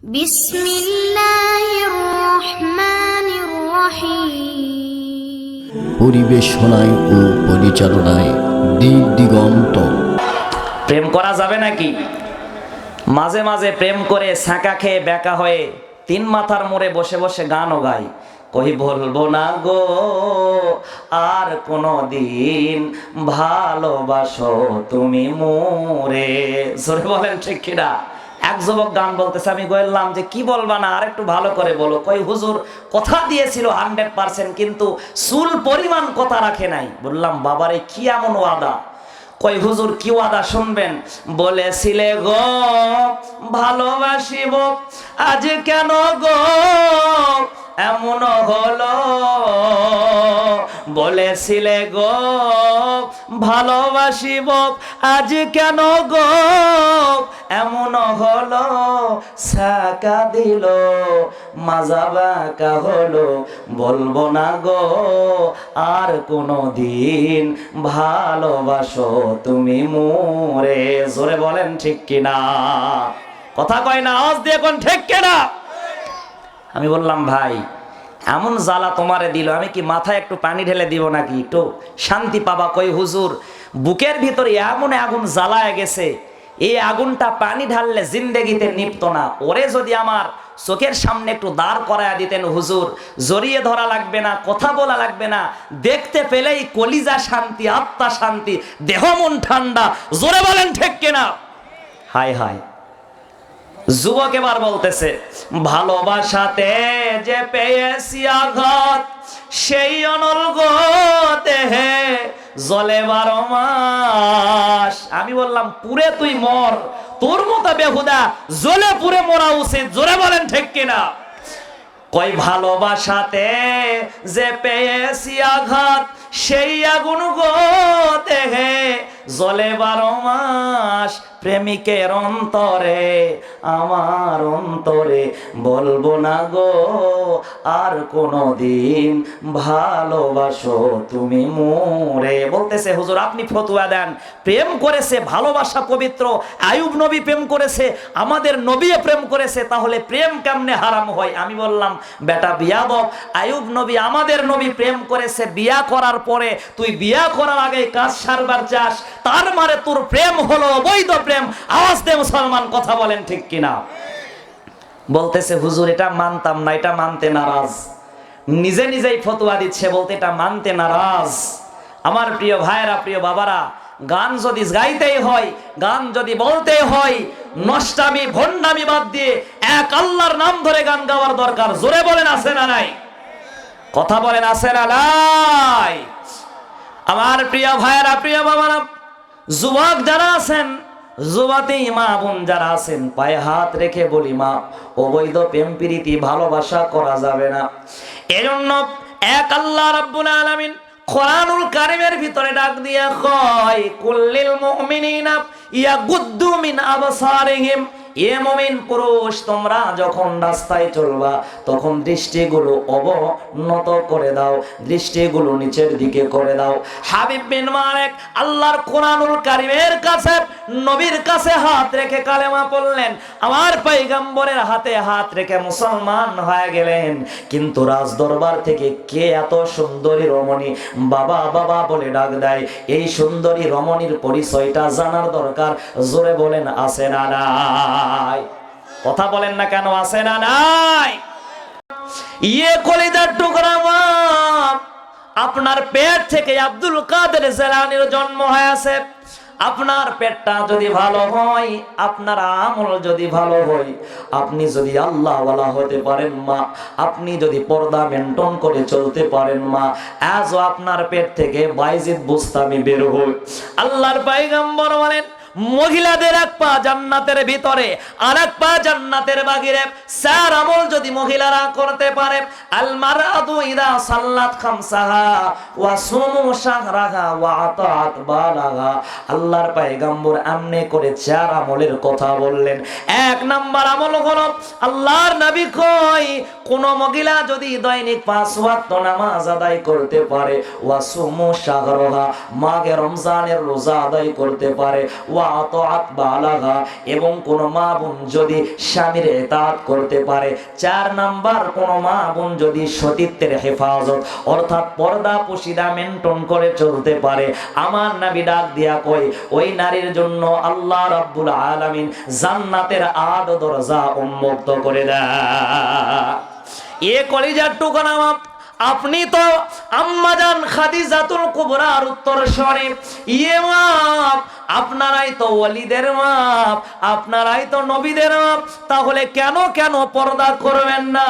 বিসমিল্লাহির রহমানির রহিম। পরিবেশনায় ও পরিচালনায় দিক দিগন্ত। প্রেম করা যাবে নাকি? মাঝে মাঝে প্রেম করে ছাঁকা খেয়ে বেকা হয়ে তিন মাথার মোড়ে বসে বসে গানও গাই, কই বলবো না গো আর কোনো দিন ভালোবাসো তুমি মোরে। জোরে বলেন ঠিক কিনা? এক যুবক গান বলতেছে, আমি বললাম যে কি বলবা না, আর একটু ভালো করে বলো। কই হুজুর কথা দিয়েছিল 100%, কিন্তু চুল পরিমাণ কথা রাখে নাই। বললাম বাবারে কি এমন ওয়াদা? কই হুজুর কি ওয়াদা শুনবেন? বলেছিলে গো ভালোবাসিব, আজ কেন গো এমন হলো? বলেছিলে গো ভালোবাসিব, আজ কেন গো এমন হলো? ছাকা দিল মাজা বাঁকা হলো, বলবো না গো আর কোনো দিন ভালোবাসো তুমি মোরে। জোরে বলেন ঠিক কিনা? কথা কয় না, আওয়াজ দিয়ে কোন ঠিক কিনা? আমি বললাম ভাই এমন জ্বালা তোমারে দিল, আমি কি মাথায় একটু পানি ঢেলে দিব নাকি, একটু শান্তি পাবা? কই হুজুর বুকের ভিতরে এমন আগুন জ্বালায় গেছে, এই আগুনটা পানি ঢাললে জিন্দেগিতে নিপতো না। ওরে যদি আমার চোখের সামনে একটু দাঁড় করায় দিতেন হুজুর, জড়িয়ে ধরা লাগবে না, কথা বলা লাগবে না, দেখতে পেলেই কলিজা শান্তি, আত্মা শান্তি, দেহ মন ঠান্ডা। জোরে বলেন ঠিক কিনা? হায় হায়। যুবক এবার বলতেছে, ভালোবাসাতে যে পেয়েছি আঘাত, সেই অনলগতে হে জলে 12 মাস। আমি বললাম পুরে তুই মর, তোর মতো বেহুদা জ্বলে পুরে মরা উচিত। জোরে বলেন ঠিক কিনা? কই ভালোবাসাতে যে পেয়েছি আঘাত, সেই আগুন গতে হে জলে 12 মাস। প্রেমিকের অন্তরে আমার অন্তরে, বলবো না গো আর কোনো দিন ভালোবাসো তুমি মোরে। বলতেছে হুজুর আপনি ফতোয়া দেন, প্রেম করেছে ভালোবাসা পবিত্র, আইয়ুব নবী প্রেম করেছে, আমাদের নবীও প্রেম করেছে, তাহলে প্রেম কেমনে হারাম হয়? আমি বললাম বেটা বিয়াদব, আইয়ুব নবী আমাদের নবী প্রেম করেছে, বিয়া করার পরে তুই বিয়া করার আগে কাজ সারবার চাস, তার মানে তোর প্রেম হলো অবৈধ প্রেম। আওয়াজ দে মুসলমান, কথা বলেন ঠিক কিনা? বলতেছে হুজুর এটা মানতাম না, এটা মানতে নারাজ। নিজে নিজেই ফতোয়া দিচ্ছে, বলতে এটা মানতে নারাজ। আমার প্রিয় ভাইরা, প্রিয় বাবারা, গান যদি গাইতেই হয়, গান যদি বলতে হয়, নষ্টামি ভণ্ডামি বাদ দিয়ে এক আল্লাহর নাম ধরে গান গাওয়ার দরকার। জোরে বলেন আছে না নাই? কথা বলেন আছে না নাই? আমার প্রিয় ভাইরা, প্রিয় বাবারা, যুবক যারা আছেন, যুবতী মা বোন যারা আছেন, পায়ে হাত রেখে বলি মা, অবৈধ প্রেম প্রীতি ভালোবাসা করা যাবে না। এজন্য এক আল্লাহ রাব্বুল আলামিন কোরআনুল কারীমের ভিতরে ডাক দিয়া কয়, কুল্লিল মুমিনিনা ইয়াগুদ্দু মিন আবসারিহিম। এ মুমিন পুরুষ, তোমরা যখন রাস্তায় চলবা তখন দৃষ্টিগুলো অবনত করে দাও, দৃষ্টিগুলো নিচের দিকে করে দাও। হাবিব বিন মালিক আল্লাহর কোরআনুল কারীমের কাছে, নবীর কাছে হাত রেখে কালেমা পড়লেন, আমার পয়গম্বরের হাতে হাত রেখে মুসলমান হয়ে গেলেন। কিন্তু রাজ দরবার থেকে কে এত সুন্দরী রমণী বাবা বাবা বলে ডাক দেয়, এই সুন্দরী রমণীর পরিচয়টা জানার দরকার। জোরে বলেন আছে না নাই? কথা বলেন না কেন? আছে না নাই? ইয়ে কলিজার টুকরা মা, আপনার পেট থেকে আব্দুল কাদের জিলানীর জন্ম হয়েছে। আপনার পেটটা যদি ভালো হয়, আপনার আমল যদি ভালো হয়, আপনি যদি আল্লাহ ওয়ালা হতে পারেন মা, আপনি যদি পর্দা মেনটেন করে চলতে পারেন মা, আজও আপনার পেট থেকে বাইজিদ বুস্তামি বের হয়। আল্লাহর পয়গম্বর বলেন, মহিলাদের এক পা জান্নাতের ভিতরে, আর এক পা জান্নাতের বাহিরে। চার আমল যদি মহিলারা করতে পারে, আল মারআতু ইদা সাল্লাত খামসাহা ওয়া সুমু শাহরাহা ওয়া আতাত বালাহা। আল্লাহর পয়গম্বর আমনে করে চার আমলের কথা বললেন। এক নাম্বার আমল হলো, আল্লাহর নবী কই, কোন মহিলা যদি দৈনিক 5 ওয়াক্ত নামাজ আদায় করতে পারে, ওয়া সুমু শাহরাহা, মাহে রমজানের রোজা আদায় করতে পারে, ওয়া ওয়া আতাআত বালাগা, এবং কোন মা বোন যদি স্বামীর ইতাআত করতে পারে। 4 নাম্বার, কোন মা বোন যদি সতীত্বের হেফাজত অর্থাৎ পর্দা পশিদা মেনটেন করে চলতে পারে, আমার নবী ডাক দিয়া কই ওই নারীর জন্য আল্লাহ রাব্বুল আলামিন জান্নাতের 8 দরজা উন্মুক্ত করে দেয়। এ কলিজার টুকরা মা, আপনি তো আম্মাজান খাদিজাতুল কুবরার উত্তরসূরি, ইয়ে মা আপনারাই তো ওয়ালিদের মা, আপনারাই তো নবীদের মা, তাহলে কেন কেন পর্দা করবেন না?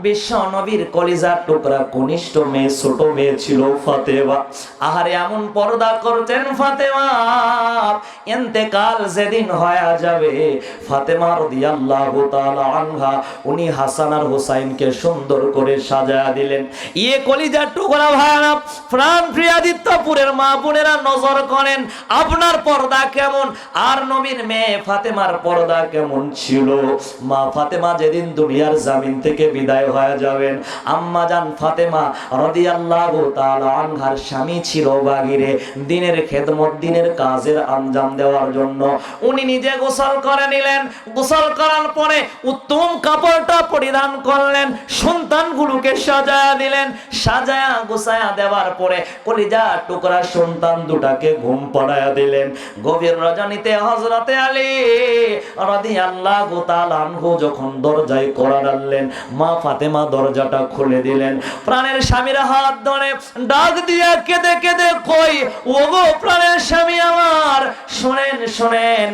বিশ্ব নবীর কলিজার টুকরা কনিষ্ঠ মেয়ে, ছোট মেয়ে ছিল ফাতেমা। আহারে এমন পর্দা করতেন ফাতেমা, ইন্তেকাল যেদিন হয়ে যাবে ফাতেমা রাদিয়াল্লাহু তাআলা আনহা উনি হাসান আর হুসাইনকে সুন্দর করে সাজায়া দিলেন। ইয়ে কলিজার টুকরা ভাইরা, প্রাণ প্রিয়াদিত্যপুরের মা বোনেরা নজর করেন আপনার পর্দা কেমন, আর নবীর মেয়ে ফাতেমার পর্দা কেমন ছিল। মা ফাতেমা যেদিন দুনিয়ার জমিন থেকে বিদায় হয়ে যাবেন, আম্মা জান ফাতেমা রাদিয়াল্লাহু তাআলা আনহার স্বামী ছিল বাগিরে দিনের খেদমত, দিনের কাজের আঞ্জাম দেওয়ার জন্য উনি নিজে গোসল করে নিলেন। গোসল করার পরে উত্তম কাপড়টা পরিধান করলেন, সন্তানগুলোকে সাজায়া দিলেন। সাজায়া গোছায়া দেওয়ার পরে কলিজা টুকরা সন্তান দুটাকে ঘুম পাড়ায়া দিলেন। গভীর রজনীতে হযরতে আলী রাদিয়াল্লাহু তাআলা আনহু যখন দরজায় কড়া নাড়লেন, মা ফাতেমা দরজাটা খুলে দিলেন। প্রাণের স্বামীর হাত ধরে ডাক দিয়া কেঁদে কেঁদে কই, ওগো প্রাণের স্বামী আমার, শুনেন শুনেন,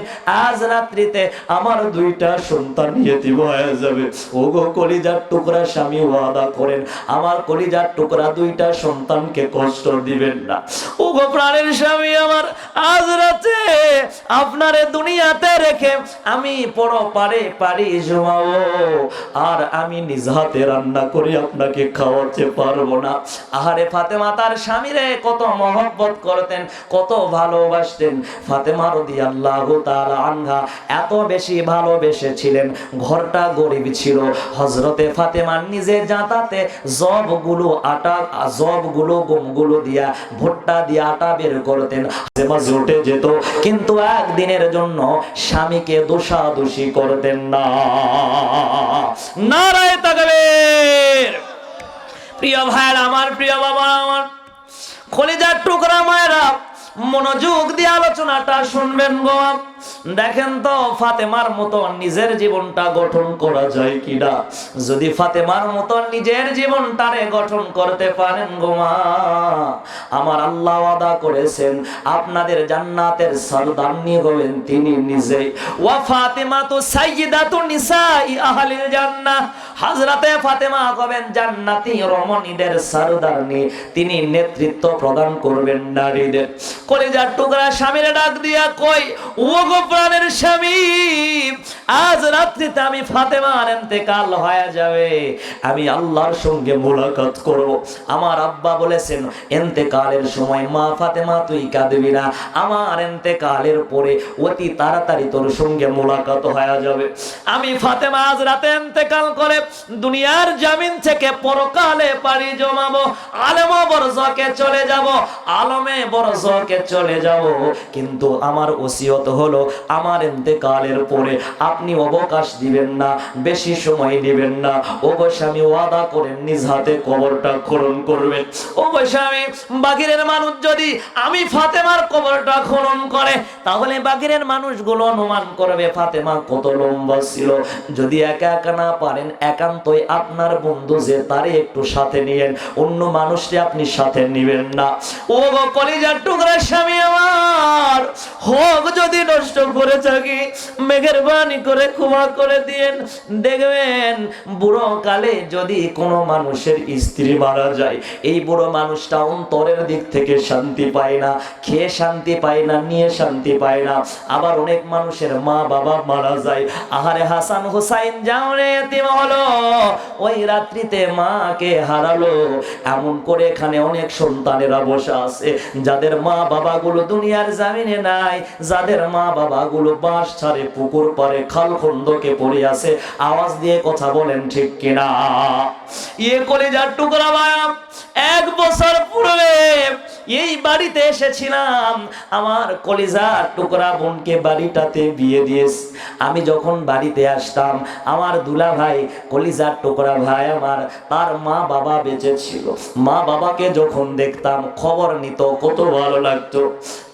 আজ রাত্রিতে আমার 2টা সন্তান ইয়েতিম হয়ে যাবে। ওগো কলিজার টুকরা স্বামী, ওয়াদা করেন আমার কলিজার টুকরা 2টা সন্তানকে কষ্ট দিবেন না। ওগো প্রাণের স্বামী আমার, আজ রাতে আপনারে দুনিয়াতে রেখে আমি পরপারে পারি জমাবো, আর আমি নিজ হাতে রান্না করে আপনাকে খাওয়াতে পারবো না। আহারে ফাতেমা তার স্বামীরে কত মহব্বত করতেন, কত ভালোবাসতেন। ফাতেমা রাদিয়াল্লাহু তাআলা আনহা এত বেশি ভালোবেসেছিলেন, ঘরটা গরিব ছিল। হযরতে ফাতেমা নিজে জাতাতে জবগুলো আটা, জবগুলো গমগুলো দিয়া, ভুট্টা দিয়া আটা বের করতেন। ফাতেমা জোটে যেত, কিন্তু একদিনের জন্য স্বামীকে দোষাদোষী করতেন না। নারায়ে তাকবীর। প্রিয় ভাইরা আমার, প্রিয় বাবা আমার, কলিজার টুকরা মায়েরা, মনোযোগ দিয়ে আলোচনাটা শুনবেন গো। দেখেন তো ফাতেমার মতো নিজের জীবনটা গঠন করা যায় কিনা। যদি ফাতেমার মতো নিজের জীবনটারে গঠন করতে পারেন গো মা, আমার আল্লাহ ওয়াদা করেছেন আপনাদের জান্নাতের সরদারনি হবেন তিনি নিজেই। ওয়া ফাতেমাতু সাইয়্যিদাতুন নিসাই আহলিল জান্নাহ, হযরতে ফাতেমা হবেন জান্নাতি রমণীদের সরদারনি, তিনি নেতৃত্ব প্রদান করবেন নারীদের। কলিজার টুকরা স্বামীরে ডাক দিয়া কই, ওগো প্রাণের স্বামী, আজ রাত্রিতে আমি ফাতেমার ইন্তেকাল হয়ে যাবে, আমি আল্লাহর সঙ্গে মুলাকাত করব। আমার আব্বা বলেছেন ইন্তেকালের সময় মা ফাতেমা তুই কাঁদবি না, আমার ইন্তেকালের পরে অতি তাড়াতাড়ি তোর সঙ্গে মুলাকাত হয়ে যাবে। আমি ফাতেমা আজ রাতে ইন্তেকাল করে দুনিয়ার জমিন থেকে পরকালে পাড়ি জমাবো, আলেমে বরজকে চলে যাব, আলমে বরজকে চলে যাব। কিন্তু আমার ওসিয়ত হলো আমার ইন্তেকালের পরে আপনি অবকাশ দিবেন না, বেশি সময় দিবেন না। ওগো স্বামী ওয়াদা করেন নিজ হাতে কবরটা খনন করবেন। ওগো স্বামী, বাগিরের মানুষ যদি আমি ফাতেমার কবরটা খনন করে, তাহলে বাগিরের মানুষগুলো অনুমান করবে ফাতেমা কত লম্বা ছিল। যদি একা একা না পারেন, একান্তই আপনার বন্ধু যে তারে একটু সাথে নিয়েন, অন্য মানুষকে আপনি সাথে নিবেন না। ওগো কলিজার টুকরা স্বামী আমার, হোক যদি নষ্ট করে থাকি মেহেরবানি করে ক্ষমা করে দিয়েন। দেখবেন বুড়ো কালে যদি কোনো মানুষের স্ত্রী মারা যায়, এই বুড়ো মানুষটা অন্তরের দিক থেকে শান্তি পায় না, খেয়ে শান্তি পায় না, নিয়ে শান্তি পায় না। আবার অনেক মানুষের মা বাবা মারা যায়, আহারে হাসান হুসাইন জানে এতিম হলো, ওই রাত্রিতে মাকে হারালো। এমন করে এখানে অনেক সন্তানেরা বসে আছে যাদের মা বাবাগুলো দুনিয়ার জমিনে নাই, যাদের মা বাবাগুলো বাস ছাড়ে পুকুর পারে খাল খন্দকে পড়ে আছে। আওয়াজ দিয়ে কথা বলেন ঠিক কিনা? ইয়ে কলিজার টুকরা ভাই, 1 বছর পূর্বে এই বাড়িতে এসেছিলাম, আমার কলিজার টুকরা বোনকে বাড়িটাতে বিয়ে দিয়েছে। আমি যখন বাড়িতে আসতাম, আমার দুলা ভাই, কলিজার টুকরা ভাই আমার, তার মা বাবা বেঁচে ছিল। মা বাবাকে যখন দেখতাম, খবর নিত, কত ভালো লাগতো।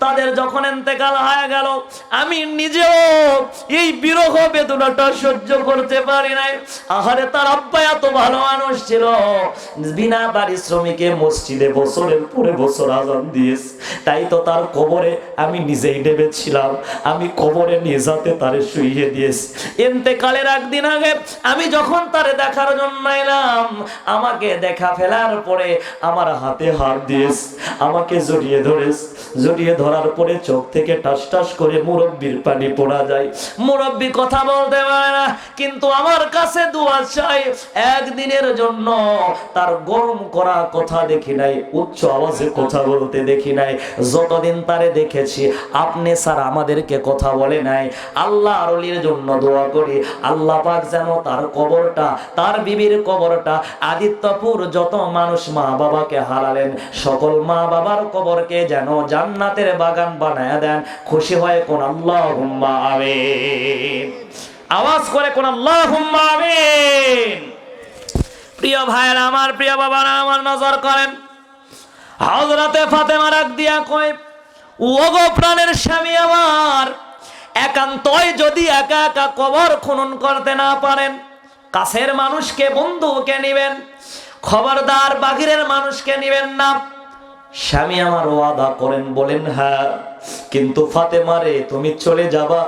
তাদের যখন ইন্তেকাল হয়ে গেল, আমি নিজেও এই বিরহ বেদনাটা সহ্য করতে পারি নাই। আহারে, তার আব্বা এত ভালো মানুষ ছিল, বিনা পারিশ্রমিকে মসজিদে বছরের পরে বছর আজান দিয়েছে। তাই তো তার কবরে আমি নিজেই নেমেছিলাম, আমি কবরে নিয়ে যাতে তারে শুইয়ে দিয়েছি। ইন্তেকালের একদিন আগে আমি যখন তারে দেখার জন্য এলাম, আমাকে দেখা ফেলার পরে আমার হাতে হাত দিয়েছে, আমাকে জড়িয়ে ধরেছে। জড়িয়ে ধরার পরে চোখ থেকে টাস টাস করে মুরব্বির পানি পড়া যায়। মুরব্বি কথা বলতে পারে না, কিন্তু আমার কাছে দোয়া চাই। একদিনের জন্য তার গরম করা কথা দেখি নাই, উচ্চ আওয়াজে কথা বলতে দেখি নাই। যতদিন তারে দেখেছি, আপনি স্যার আমাদেরকে কথা বলে নাই। আল্লাহ আরলির জন্য দোয়া করি, আল্লাহ পাক যেন তার কবরটা, তার বিবির কবরটা, আদিত্যপুর যত মানুষ মা বাবাকে হারালেন, সকল মা বাবার কবরকে যেন জান্নাতের বাগান বানায় দেন। খুশি হয় কোন আল্লাহুম্মা আমিন। আওয়াজ করে কোন আল্লাহুম্মা আমিন। প্রিয় ভাইরা আমার, প্রিয় বাবারা আমার, নজর করেন। হযরতে ফাতেমা রাগ দিয়া কয়, ওগো প্রাণের স্বামী আমার, একান্তই যদি একা একা কবর খনন করতে না পারেন, কাছের মানুষকে, বন্ধুকে নিবেন, খবরদার বাহিরের মানুষকে নিবেন না। স্বামী আমার ওয়াদা করেন, বলেন হ্যাঁ। কিন্তু ফাতেমা রে, তুমি চলে যাবা,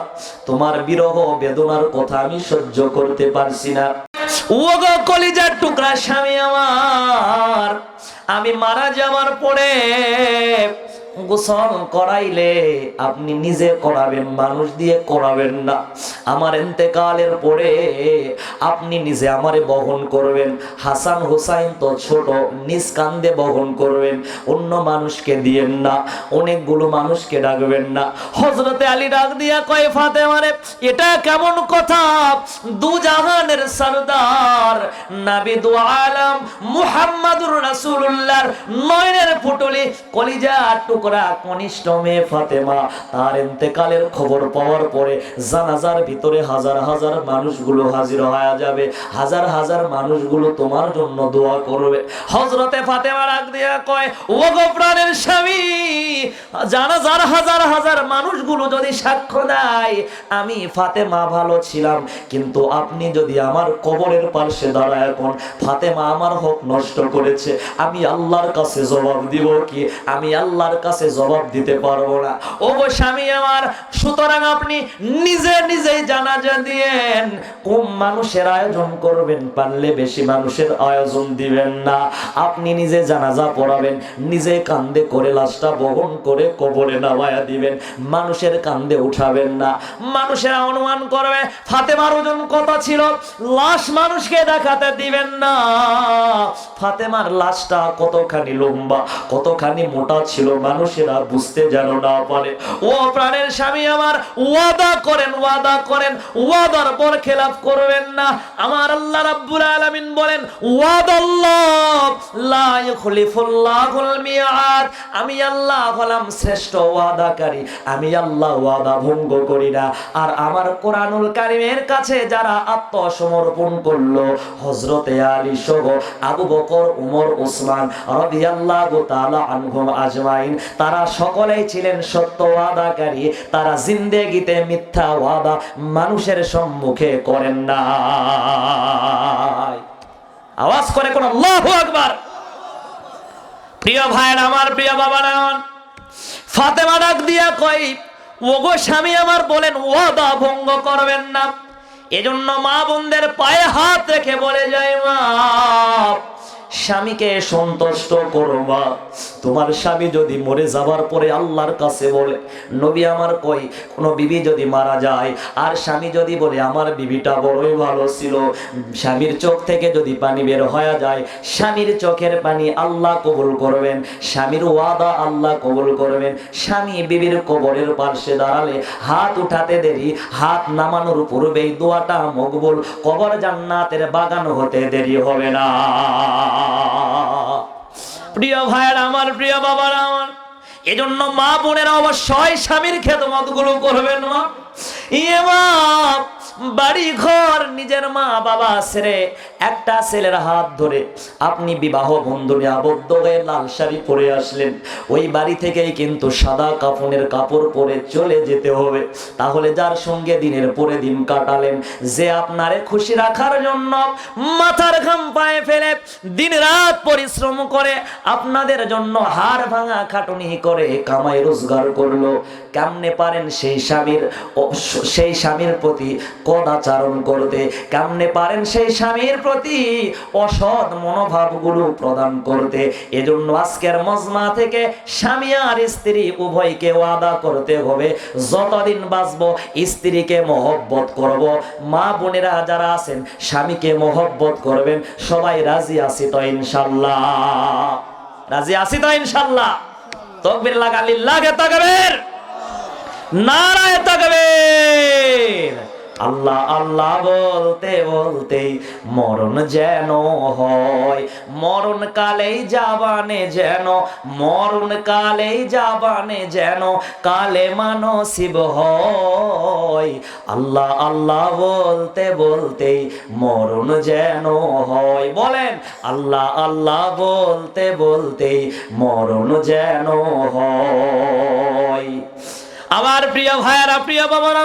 তোমার বিরহ বেদনার কথা আমি সহ্য করতে পারছি না। ওগো কলিজার টুকরা স্বামী আমার, আমি মারা যাওয়ার পরে গোসল করাইলে আপনি নিজে করাবেন, মানুষ দিয়ে করাবেন না। আমার ইন্তেকালের পরে আপনি নিজে আমারে বহন করবেন। হাসান হুসাইন তো ছোট, নিজ কান্দে বহন করবেন, অন্য মানুষকে দিয়েন না, অনেকগুলো মানুষকে ডাকবেন না। হযরতে আলী ডাক দিয়া কয়, ফাতেমারে, এটা কেমন কথা? দু জাহানের সরদার নবী দু আলম মুহাম্মাদুর রাসূলুল্লাহর নয়নের পুটলি, কলিজা টুকরা কনিষ্ঠ মেয়ে ফাতেমা, তার ইন্তেকালের খবর পাওয়ার পরে জানাজার ভিতরে হাজার হাজার মানুষগুলো হাজির হয়ে যাবে, হাজার হাজার মানুষগুলো তোমার জন্য দোয়া করবে। হযরতে ফাতেমা ডাক দিয়া কয়, ওগো প্রাণের স্বামী, জানাজার হাজার হাজার মানুষগুলো যদি সাক্ষ্য দেয় আমি ফাতেমা ভালো ছিলাম, কিন্তু আপনি যদি আমার কবরের পাশে দাঁড়ায় এখন ফাতেমা আমার হক নষ্ট করেছে, আমি আল্লাহর কাছে জবাব দিব কি? আমি আল্লাহর কাছে জবাব দিতে পারবো না। ওগো স্বামী আমার, সুতরাং আপনি নিজে নিজেই জানাজা দিয়েন, কম মানুষের আয়োজন করবেন, পারলে বেশি মানুষের আয়োজন দিবেন না। আপনি নিজে জানাজা পড়াবেন, নিজে কান্দে করে লাশটা বহন করে কবরে নামায়া দিবেন, মানুষের কান্দে উঠাবেন না। মানুষেরা অনুমান করবে ফাতেমার ওজন কত ছিল, লাশ মানুষকে দেখাতে দিবেন না। ফাতেমার লাশটা কতখানি লম্বা, কতখানি মোটা ছিল, মানুষেরা বুঝতে যেন না পারে। ও প্রাণের স্বামী আমার, ওয়াদা করেন, ওয়াদা করেন, ওয়াদার পর খেলাফ করবেন না। আমার আল্লাহ রাব্বুল আলামিন বলেন, ওয়াদাল্লাহ লা ইখলিফুল্লাহুল মিআদ। আমি আল্লাহ হলাম শ্রেষ্ঠ ওয়াদাকারী, আমি আল্লাহ ওয়াদা ভঙ্গ করি না। আর আমার কোরআনুল কারীমের কাছে যারা আত্মসমর্পণ করলো, হযরতে আলী সহ আবু বকর, উমর, ওসমান রাদিয়াল্লাহু তাআলা আনহুম আজমাইন, তারা সকলেই ছিলেন সত্য ওয়াদাকারী। তারা জিন্দেগিতে মিথ্যা ওয়াদা মানুষের সম্মুখে করেন না। আওয়াজ করে কোন আল্লাহু আকবার। প্রিয় ভাইরা আমার, প্রিয় বাবারা আমার, ফাতেমা ডাক দিয়া কই, ওগো স্বামী আমার, বলেন ওয়াদা ভঙ্গ করবেন না। এজন্য মা বোনদের পায়ে হাত রেখে বলে যায়, মা স্বামীকে সন্তুষ্ট করবা। তোমার স্বামী যদি মরে যাবার পরে আল্লাহর কাছে বলে, নবী আমার কই, কোন বিবি যদি মারা যায় আর স্বামী যদি বলে আমার বিবিটা বড়ই ভালো ছিল, স্বামীর চোখ থেকে যদি পানি বের হয়ে যায়, স্বামীর চোখের পানি আল্লাহ কবুল করবেন, স্বামীর ওয়াদা আল্লাহ কবুল করবেন। স্বামী বিবির কবরের পাশে দাঁড়ালে হাত উঠাতে দেরি, হাত নামানোর পূর্বেই দোয়াটা মকবুল, কবর জান্নাতের বাগান হতে দেরি হবে না। প্রিয় ভাইয়ের আমার, প্রিয় বাবার আমার, এজন্য মা বোনেরা অবশ্যই স্বামীর খেদমত গুলো করবেন। মা বাড়ি ঘর নিজের মা বাবা ছেড়ে একটা ছেলের হাত ধরে আপনি বিবাহ বন্ধনে আবদ্ধ হয়ে লাল শাড়ি পরে আসলেন, ওই বাড়ি থেকেই কিন্তু সাদা কাফনের কাপড় পরে চলে যেতে হবে। তাহলে যার সঙ্গে দিনের পরে দিন কাটালেন, যে আপনারে খুশি রাখার জন্য মাথার ঘাম পায়ে ফেলে দিন রাত পরিশ্রম করে আপনাদের জন্য হাড় ভাঙা খাটুনি করে কামাই রোজগার করলো, কেমনে পারেন সেই স্বামীর প্রতি কদাচারণ করতে? কেমনে পারেন সেই স্বামীর প্রতি অসৎ মনোভাবগুলো প্রদান করতে? এজন্য আজকের মজমা থেকে স্বামী আর স্ত্রী উভয়কে ওয়াদা করতে হবে, যতদিন বাঁচবো স্ত্রীকে মহব্বত করব। মা বোনেরা যারা আছেন স্বামীকে মহব্বত করবেন। সবাই রাজি আছি তো ইনশাল্লাহ? রাজি আছি তো ইনশাল্লাহ? তাকবীর লাগা লিল্লাহি তাকবীর, নারায়ে তাকবীর। আল্লাহ আল্লাহ বলতে বলতেই মরণ যেন হয়, মরণ কালেই জাবানে যেন, মরণ কালেই জাবানে যেন কালেমা নসিব হয়। আল্লাহ আল্লাহ বলতে বলতেই মরণ যেন হয়। বলেন আল্লাহ আল্লাহ বলতে বলতেই মরণ যেন হয়। আমার প্রিয় ভাইয়েরা, প্রিয় বাবারা,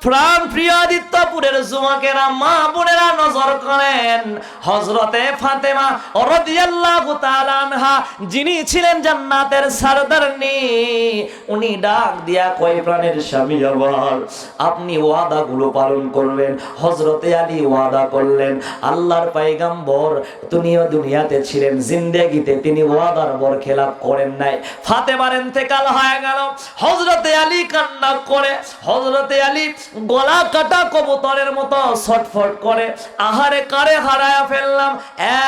প্রাণ প্রিয় আদিত্যপুরের যুবকেরা, মা বোনেরা নজর করেন হযরতে ফাতেমা রাদিয়াল্লাহু তাআলা আনহা, যিনি ছিলেন জান্নাতের সরদারনি, উনি ডাক দিয়া কয়, প্রাণের স্বামী আমার, আপনি ওয়াদাগুলো পালন করবেন। হযরতে আলী ওয়াদা করলেন, আল্লাহর পয়গম্বর দুনিয়াতে ছিলেন, জিন্দেগিতে তিনি ওয়াদার বরখেলাপ করেন নাই। ফাতেমার ইন্তেকাল হয়ে গেল, হযরতে আলী কান্না করে, হযরতে আলী গলা কাটা কবুতরের মতো ছটফট করে, আহারে কারে হারায়া ফেললাম।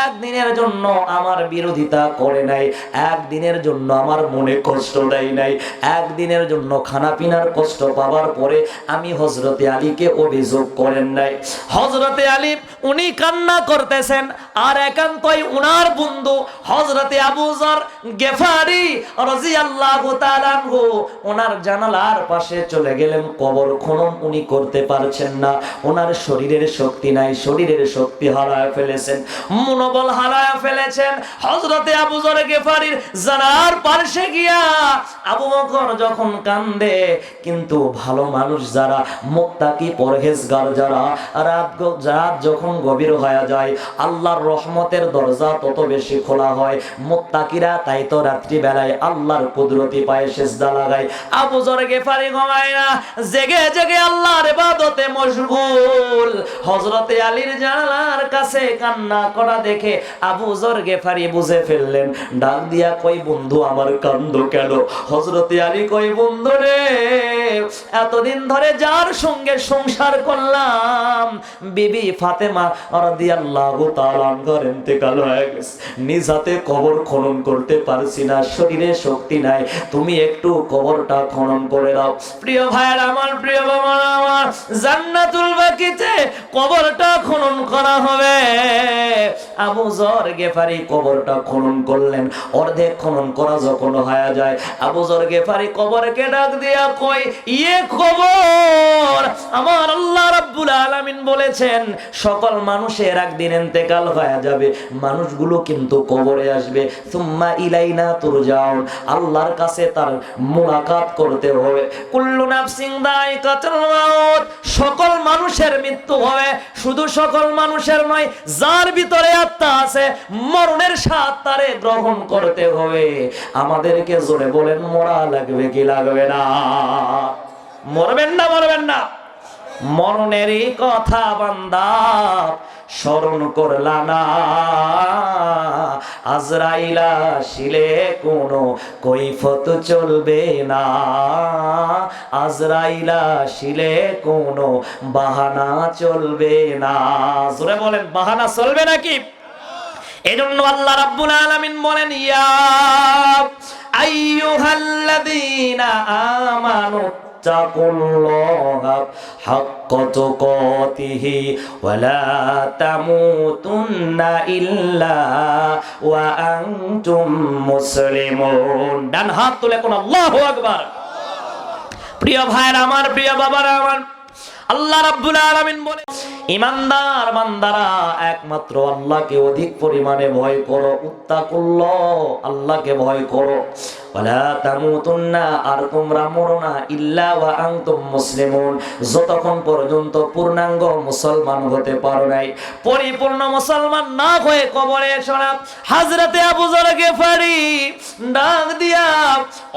একদিনের জন্য আমার বিরোধিতা করে নাই, একদিনের জন্য আমার মনে কষ্ট দেয় নাই, একদিনের জন্য খানা পিনার কষ্ট পাওয়ার পরে আমি হযরতে আলীকে অভিযোগ করেন নাই। হযরতে আলী উনি কান্না করতেছেন, আর একান্তই উনার বন্ধু হযরতে আবু যর গেফারি রাদিয়াল্লাহু তাআলা আনহু ওনার জানালার পাশে চলে গেলেন। কবর খনন উনি করতে পারছেন না, ওনার শরীরের শক্তি নাই, শরীরের শক্তি হারায় ফেলেছেন, মনোবল হারায় ফেলেছেন। হযরতে আবু যর গেফারির জানালার পাশে গিয়া আবু বকর যখন কান্দে, কিন্তু ভালো মানুষ যারা, মুত্তাকি পরহেজগার যারা, রাত যখন গভীর হয়ে যায় আল্লাহর রহমতের দরজা তত বেশি খোলা হয়। মুত্তাকিরা তাই তো রাত্রি বেলায় আল্লাহর কুদরতি পায়ে সিজদা লাগায়। আবু যর গেফারি ঘুমায় না, জেগে জেগে আল্লাহর ইবাদতে মশগুল। হযরতে আলীর জানালার কাছে কান্না করা দেখে আবু যর গেফারি বুঝে ফেললেন, ডাক দিয়া কই, বন্ধু আমার কান্দো কেন? হযরতে আলী কই, বন্ধু রে, এতদিন ধরে যার সঙ্গে সংসার করলাম, বিবি ফাতেমা রাদিয়াল্লাহু তাআলা আনহার ইন্তেকাল হয়ে গেছে, নিজ হাতে কবর খনন করতে পারছি না, শরীরে শক্তি নাই, তুমি একটু কবরটা খনন করে দাও। প্রিয় ভাইয়ের আমার, প্রিয় বাবার আমার, জান্নাতুল বাকিতে কবরটা খনন করা হবে। আবু যর গেফারি কবরটা খনন করলেন। অর্ধেক খনন করা যখন হয়ে যায়, আবু যর গেফারি কবরকে ডাক দিয়া কই, ইয়ে কবর, আমার আল্লাহ রাব্বুল আলামিন বলেছেন সকল মানুষের একদিন ইন্তেকাল হয়ে যাবে, মানুষগুলো কিন্তু কবরে আসবে, সুম্মা ইলাইনা তুরজাউন, আল্লাহর কাছে তার মুলাকাত করতে হবে। কুল্লু নাফসিন যায়কাতুল মাউত, সকল মানুষের মৃত্যু হবে। শুধু সকল মানুষের নয়, যার ভিতরে আত্মা আছে মরণের স্বাদ তারে গ্রহণ করতে হবে। আমাদেরকে জোরে বলেন, মরা লাগবে কি লাগবে না? মরবেন না? মরবেন না? মরণেরই কথা বান্দা স্মরণ করলা না, আজরাইল আসিলে কোনো কৈফত চলবে না, আজরাইল আসিলে কোনো বাহানা চলবে না। জোরে বলেন, বাহানা চলবে নাকি? এজন্য আল্লাহ রাব্বুল আলামিন বলেন, ইয়া আইয়ুহাল্লাযীনা আমানু ইত্তাকুল্লাহা হাক্কা তুকাতিহি ওয়া লা তামুতুন্না ইল্লা ওয়া আনতুম মুসলিমুন। ডান হাত তুলে কোন আল্লাহু আকবার। প্রিয় ভাইরা আমার, প্রিয় বাবারা আমার, আল্লাহ রাব্বুল আলামিন বলে, ঈমানদার বান্দারা একমাত্র আল্লাহকে অধিক পরিমাণে ভয় করো। ইত্তাকুল্লাহ, আল্লাহকে ভয় করো। ওয়ালা তামুতুন্না, আর তোমরা মরো না, ইল্লা ওয়া আনতুম মুসলিমুন, যতক্ষণ পর্যন্ত পূর্ণাঙ্গ মুসলমান হতে পারো নাই। পরিপূর্ণ মুসলমান না হয়ে কবরে এসো না। হযরতে আবু যর গিফারি ডাক দিয়া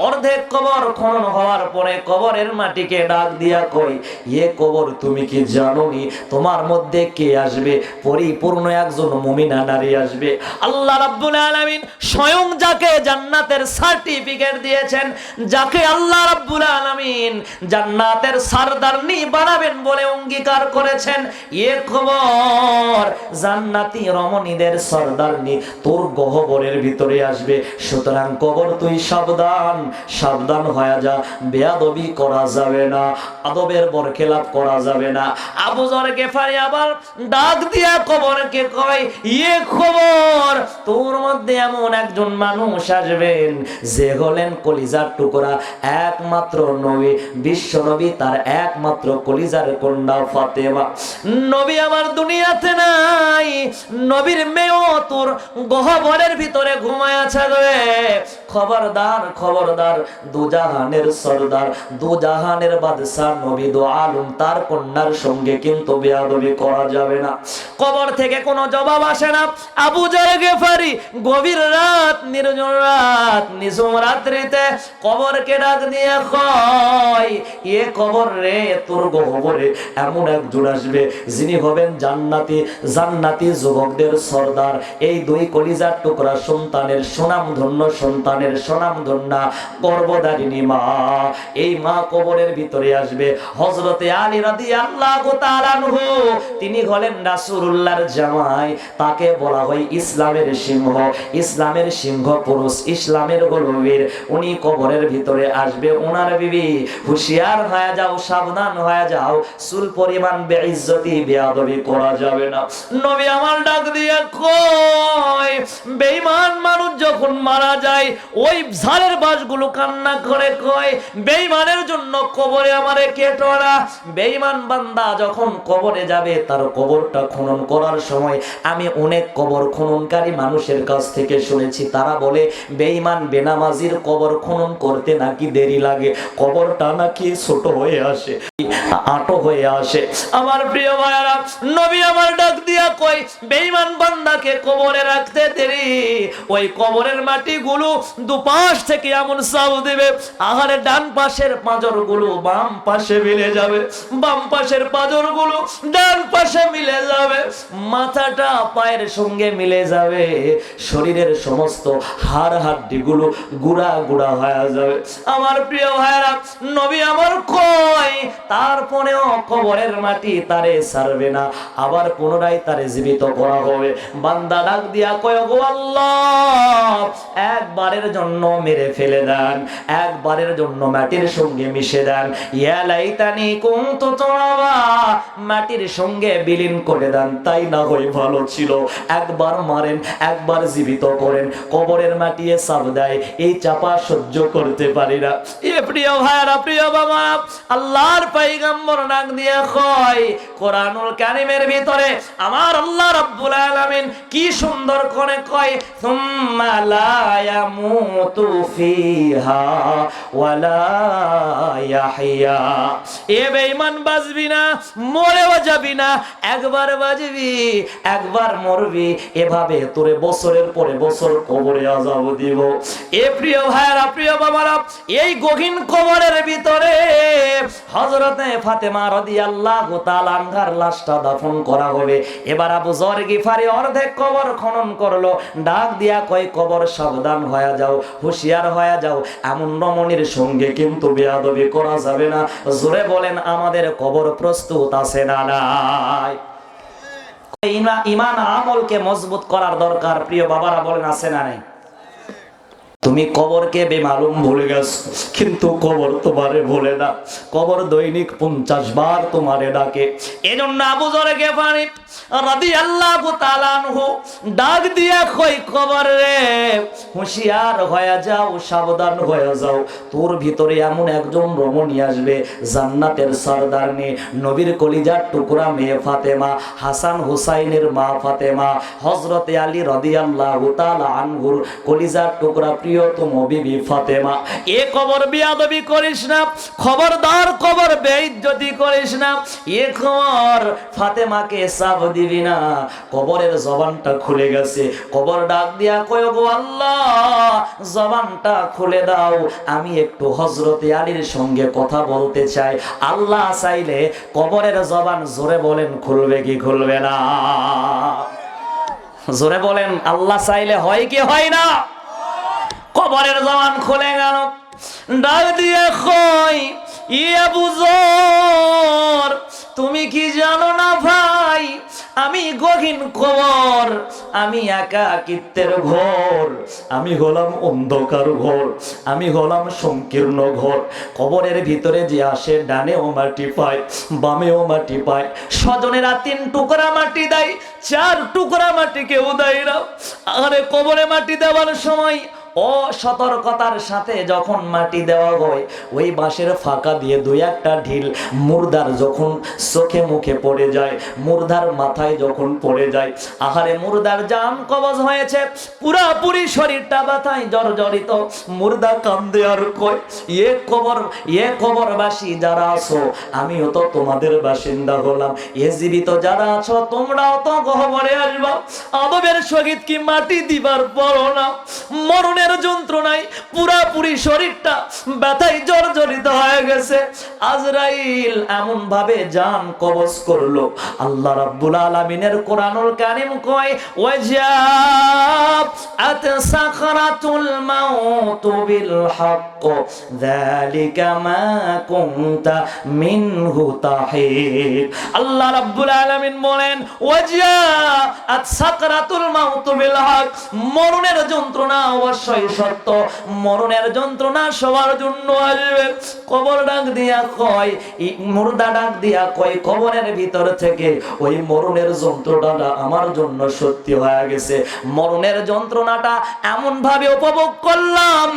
অর্ধেক কবর খনন হওয়ার পরে কবরের মাটিকে ডাক দিয়া কই, এ কবর তুমি কি জানোনি তোমার মধ্যে কে আসবে? পরিপূর্ণ একজন মুমিনা নারী আসবে। আল্লাহ রাব্বুল আলামিন স্বয়ং যাকে জান্নাতের সার্টিফিকেট দিয়েছেন, যাকে আল্লাহ রাব্বুল আলামিন জান্নাতের সরদারনি বানাবেন বলে অঙ্গীকার করেছেন, এ খবর জান্নাতি রমণীদের সরদারনি তোর গহ্বরের ভিতরে আসবে। সুতরাং কবর তুই সাবধান, সাবধান হয়ে যা। বেয়াদবি করা যাবে না, আদবের বরখেলাপ করা যাবে না। আবু যর গিফারি আবার ডাক দিয়া কবরকে কয়, এ খবর তোর মধ্যে এমন একজন মানুষ আসবেন যে হলেন কলিজার টুকরা, একমাত্র নবী, বিশ্ব নবী, তার একমাত্র কলিজার কন্যা ফাতেমা। নবী আমার দুনিয়াতে নাই, নবীর মেয়েও তোর গহ্বরের ভিতরে ঘুমায় আছে রে। খবরদার, খবরদার, দুজাহানের সরদার, দুজাহানের বাদশা নবী দো আলম, তার কন্যার সঙ্গে কিন্তু বেয়াদবি করা যাবে না। কবর থেকে কোনো জবাব আসে না। আবু যর গিফারি গভীর রাত, নির্জন রাত, নিঝুম রাত্রিতে কবরকে ডাক দিয়ে কয়, এ কবর রে, তোর গহ্বরে এমন একজন আসবে যিনি হবেন জান্নাতি, জান্নাতি যুবকদের সরদার। এই দুই কলিজার টুকরা সন্তানের সুনামধন্য, সন্তানের সুনামধন্য গর্ভধারিণী মা, এই মা কবরের ভিতরে আসবে। হযরতে আলী রাদিয়াল্লাহু তাআলা আনহু, তিনি হলেন রাসূলুল্লাহর জামাই, তাকে বলা হয় ইসলামের সিংহ, ইসলামের সিংহ পুরুষ, ইসলামের গলবীর। উনি কবরের ভিতরে আসবে। ওনার বিবি, হুঁশিয়ার হয়ে যাও, সাবধান হয়ে যাও, চুল পরিমাণ বেইজ্জতি বেয়াদবি করা যাবে না। নবী আমার ডাক দিয়ে কয়, বেঈমান মানুষ যখন মারা যায় ওই ঝালের বাঁশগুলো কান্না করে কয়, বেঈমানের জন্য কবরে আমারে কেটো না। বেঈমান বান্দা যখন কবরে যাবে, তার কবরটা খনন করার সময় আমি অনেক কবর খননকারী মানুষের কাছ থেকে শুনেছি, তারা বলে বেঈমান বেনামাজির কবর খনন করতে নাকি দেরি লাগে, কবরটা নাকি ছোট হয়ে আসে, আটো হয়ে আসে। আমার প্রিয় ভাইরা, নবী আমার ডাক দিয়া কই, বেঈমান বান্দাকে কবরে রাখতে দেরি, ওই কবরের মাটিগুলো দুপাশ থেকে এমন চাপ দিবে, আহারে ডান পাশের পাঁজরগুলো বাম পাশে মিলে যাবে, বাম পাশের পাঁজরগুলো ডান পাশে মিলে যাবে, মাথাটা পায়ের সঙ্গে মিলে যাবে, শরীরের সমস্ত হাড় হাড্ডিগুলো গুড়া গুড়া হয়ে যাবে। আমার প্রিয় ভাইরা, নবী আমার কয়, তারপরেও কবরের মাটি তারে ছাড়বে না, আবার পুনরায় তারে জীবিত করা হবে। বান্দা ডাক দিয়া কয়, গো আল্লাহ, একবারের জন্য মেরে ফেলে দেন, একবারের জন্য মাটির সঙ্গে মিশে দেন, ইয়া লাইতানি কুনতু তুরাবা, মাটির সঙ্গে বিলীন করে দেন, তাই না হয় ভালো ছিল। একবার মারেন, একবার জীবিত করেন, কবরের মাটিয়ে চাপ দেয়, এই চাপা সহ্য করতে পারি না। এ প্রিয় ভাইরা, প্রিয় বাবা, আল্লাহর পয়গম্বর ডাক দিয়ে কয়, কোরআনুল কারীমের ভিতরে আমার আল্লাহ রাব্বুল আলামিন কি সুন্দর করে কয়, সুম্মা লা ইয়ামুতু ফিহা ওয়া লা ইয়াহইয়া। এ বেঈমান বাঁচবি না, মরেও যাবি না, একবার বাঁচবি, একবার মরবি, এভাবে তোরে বছরের পরে বছর কবরে আযাব দিব। এ প্রিয় ভাইরা, প্রিয় বাবারা, এই গহীন কবরের ভিতরে হযরতে ফাতেমা রাদিয়াল্লাহু তাআলা আনহার লাশটা দাফন করা হবে। এবার আবু যর গিফারি অর্ধেক কবর খনন করলো, ডাক দিয়া কয়, কবর সাবধান হয়ে যাও, হুঁশিয়ার হয়ে যাও, এমন রমণীর সঙ্গে কিন্তু বেয়াদবি করা যাবে না। জোরে বলেন, আমাদের কবর প্রস্তুত আছে না নাই? ঈমান আমলকে মজবুত করার দরকার, প্রিয় বাবারা বলেন, আছে না নাই? তুমি কবরকে বেমালুম ভুলে গেছো, কিন্তু কবর তোমারে ভুলে না। কবর দৈনিক 50 বার তোমারে ডাকে। এজন্য আবু যর গিফারি রাদিয়াল্লাহু তাআলা আনহু ডাক দিয়া কই, কবর রে হুঁশিয়ার হয়ে যাও, সাবধান হয়ে যাও, তোর ভিতরে এমন একজন রমণী আসবে, জান্নাতের সরদারনি, নবীর কলিজার টুকরা মেয়ে ফাতেমা, হাসান হুসাইনের মা ফাতেমা, হযরতে আলী রাদিয়াল্লাহু তাআলা আনহুর কলিজার টুকরা প্রিয়তম বিবি ফাতেমা। এ কবর বিয়াদবি করিস না, খবরদার কবর বেইজ্জতি করিস না। এ কবর ফাতেমাকে সাব দিবি না। কবরের জবানটা খুলে গেছে, কবর ডাক দিয়া কয়, গো আল্লাহ জবানটা খুলে দাও, আমি একটু হযরতে আলীর সঙ্গে কথা বলতে চাই। আল্লাহ চাইলে কবরের জবান, জোরে বলেন, খুলবে কি খুলবে না? জোরে বলেন, আল্লাহ চাইলে হয় কি হয় না? কবরের জবান খুলে গেল। ডাক দিয়ে কই, ইয়ে বুঝর, তুমি কি জানো না ভাই, আমি গহীন কবর, আমি একাকিত্বের ঘর, আমি হলাম অন্ধকার ঘর, আমি হলাম সংকীর্ণ ঘর। কবরের ভিতরে যে আসে, ডানেও মাটি পায়, বামেও মাটি পায়। স্বজনেরা 3 টুকরা মাটি দেয়, 4 টুকরা মাটি কেউ দেয় না। আরে কবরে মাটি দেওয়ার সময় অসতর্কতার সাথে যখন মাটি দেওয়া হয়, ওই বাঁশের ফাঁকা দিয়ে 2-1টা ঢিল মুর্দার যখন চোখে মুখে পড়ে যায়, মুর্দার মাথায় যখন পড়ে যায়, আহারে মুর্দার জান কবজ হয়েছে, পুরাপুরি শরীরটা ব্যথায় জর্জরিত। মুর্দা কান্দে আর কয়, এ কবরবাসী যারা আছো, আমিও তো তোমাদের বাসিন্দা হলাম। এ জীবিত যারা আছো, তোমরাও তো গহ্বরে আসবা। আদবের সহিত কি মাটি দিবার পরও না? মরণের যন্ত্রণায় পুরাপুরি শরীরটা ব্যথায় জর্জরিত হয়ে গেছে। আজরাইল এমন ভাবে জান কবজ করলো, আল্লাহ রাব্বুল আলামিনের কোরআনুল কারীম কয়, ওয়াজাআত সাকরাতুল মাউত বিল হক যালিকা মা কুনতা মিনহু তাহিদ। আল্লাহ রাব্বুল আলামিন বলেন, ওয়াজাআত সাকরাতুল মাউত বিল হক, মরণের যন্ত্রণা অবশ্যই সত্য, মরণের যন্ত্রণা সবার জন্য আসবে। কবর ডাক দিয়া কয়, মুর্দা ডাক দিয়া কয়, কবরের ভিতর থেকে ওই মরণের যন্ত্রণাটা আমার জন্য সত্যি হয়ে গেছে। মরণের যন্ত্রণাটা এমন ভাবে উপভোগ করলাম,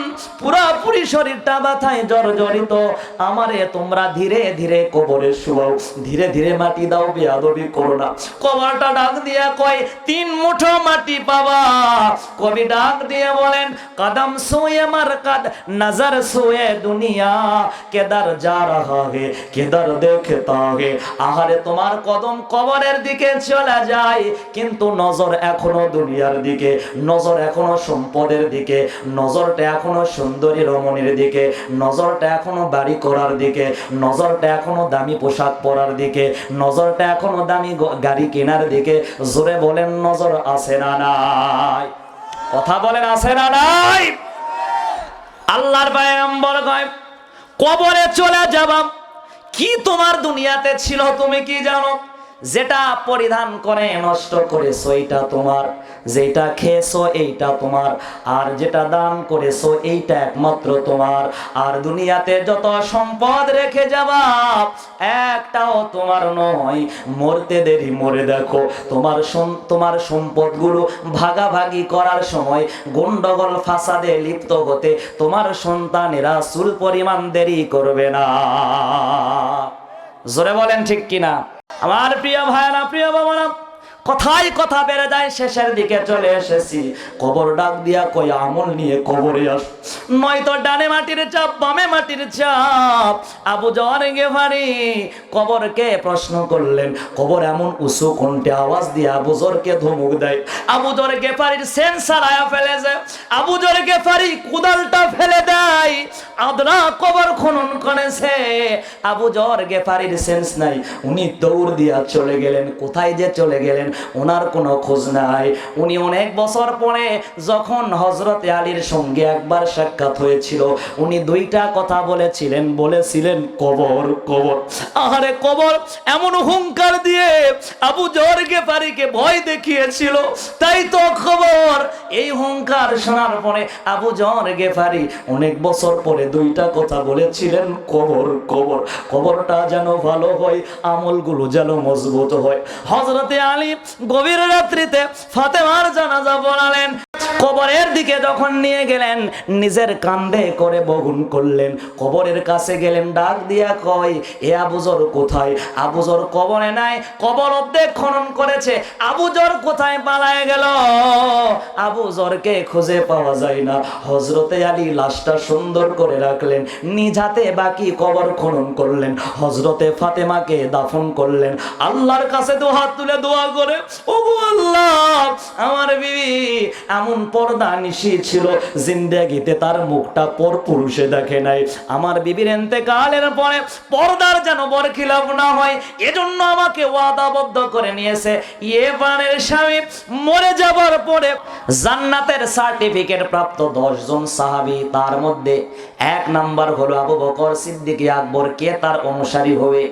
পুরাপুরি শরীরটা ব্যথায় জর্জরিত। আমারে তোমরা ধীরে ধীরে কবরে শুয়াও, ধীরে ধীরে মাটি দাও, বেয়াদবি করো না। কবরটা ডাক দিয়া কয়, 3 মুঠো মাটি পাবা। কবি ডাক দিয়ে বলেন, কদম সোয়ে মারকাদ, নজর সোয়ে দুনিয়া, কেদার যা রাহা হে কেদার দেখতা হে। আহারে তোমার কদম কবরের দিকে চলে যায়, কিন্তু নজর এখনো দুনিয়ার দিকে, নজর এখনো সম্পদের দিকে, নজরটা এখনো সুন্দরী রমণীর দিকে, নজরটা এখনো বাড়ি করার দিকে, নজরটা এখনো দামি পোশাক পরার দিকে, নজরটা এখনো দামি গাড়ি কেনার দিকে। জোরে বলেন, নজর আছে না নাই? কথা বলেন, আছে না নাই? আল্লাহর পয়গম্বর কয়, কবরে চলে যাবা, কি তোমার দুনিয়াতে ছিল তুমি কি জানো? যেটা পরিধান করে নষ্ট করেছো এইটা তোমার, যেটা খেয়েছো এইটা তোমার, আর যেটা দান করেছো এইটা একমাত্র তোমার। আর দুনিয়াতে যত সম্পদ রেখে যাবা, একটাও তোমার নয়। মরতে দেরি মরে দেখো, তোমার সম্পদগুলো ভাগাভাগি করার সময় গন্ডগোল ফাসাদে লিপ্ত হতে তোমার সন্তানেরা চুল পরিমাণ দেরি করবে না। জোরে বলেন ঠিক কিনা? আমার প্রিয় ভাইরা, প্রিয় বাবারা, কথাই কথা বেড়ে যায়, শেষের দিকে চলে এসেছি। কবর ডাক দিয়া কই, আমল নিয়ে কবরে আস, নয়তো ডানে মাটির চাপ, বামে মাটির চাপ। আবু যর গিফারি কবরকে প্রশ্ন করলেন, কবর এমন উঁচু কণ্ঠে আওয়াজ দিয়ে আবু যরকে ধমক দেয়। আবু যর গিফারির সেন্স হারায়া ফেলেছে। আবু যর গিফারি কুদালটা ফেলে দেয়, আদরা কবর খনন করেছে। আবু যর গিফারির সেন্স নাই, উনি দৌড় দিয়া চলে গেলেন। কোথায় যে চলে গেলেন ওনার কোনো খোঁজ নাই। উনি অনেক বছর পরে যখন হযরতে আলীর সঙ্গে একবার সাক্ষাৎ হয়েছিল, উনি 2টা কথা বলেছিলেন কবর কবর। আহারে কবর এমন হুঙ্কার দিয়ে আবু যর গিফারিকে ভয় দেখিয়েছিল, তাই তো কবর এই হুঙ্কার শোনার পরে আবু যর গেফারি অনেক বছর পরে দুইটা কথা বলেছিলেন, কবর কবর, কবরটা যেন ভালো হয়, আমলগুলো যেন মজবুত হয়। হযরতে আলী গভীর রাত্রিতে ফাতেমার জানাজা পড়ালেন। কবরের দিকে যখন নিয়ে গেলেন, নিজের কাঁধে করে বহন করলেন। কবরের কাছে গেলেন, ডাক দিয়া কয়, এ আবু যর কোথায়? আবু যর কবরে নাই, কবর অর্ধেক খনন করেছে। আবু যর কোথায় পালায় গেল? আবু যরকে খুঁজে পাওয়া যায় না। হযরতে আলী লাশটা সুন্দর করে রাখলেন, নিজ হাতে বাকি কবর খনন করলেন, হযরতে ফাতেমাকে দাফন করলেন। আল্লাহর কাছে দুহাত তুলে দোয়া করে, ওগো আল্লাহ, আমার বিবি এমন পর্দা নিশি ছিল, জিন্দেগিতে তার মুখটা পর পুরুষে দেখে নাই। আমার বিবির ইন্তেকালের পরে পর্দার যেন বরখিলাফ না হয়, এজন্য আমাকে ওয়াদাবদ্ধ করে নিয়েছে। এবারের স্বামী মরে যাবার পরে জান্নাতের সার্টিফিকেট প্রাপ্ত 10 জন সাহাবী, তার মধ্যে 1 নাম্বার হলো আবু বকর সিদ্দিক আকবর। কে তার অনুসারী হবে?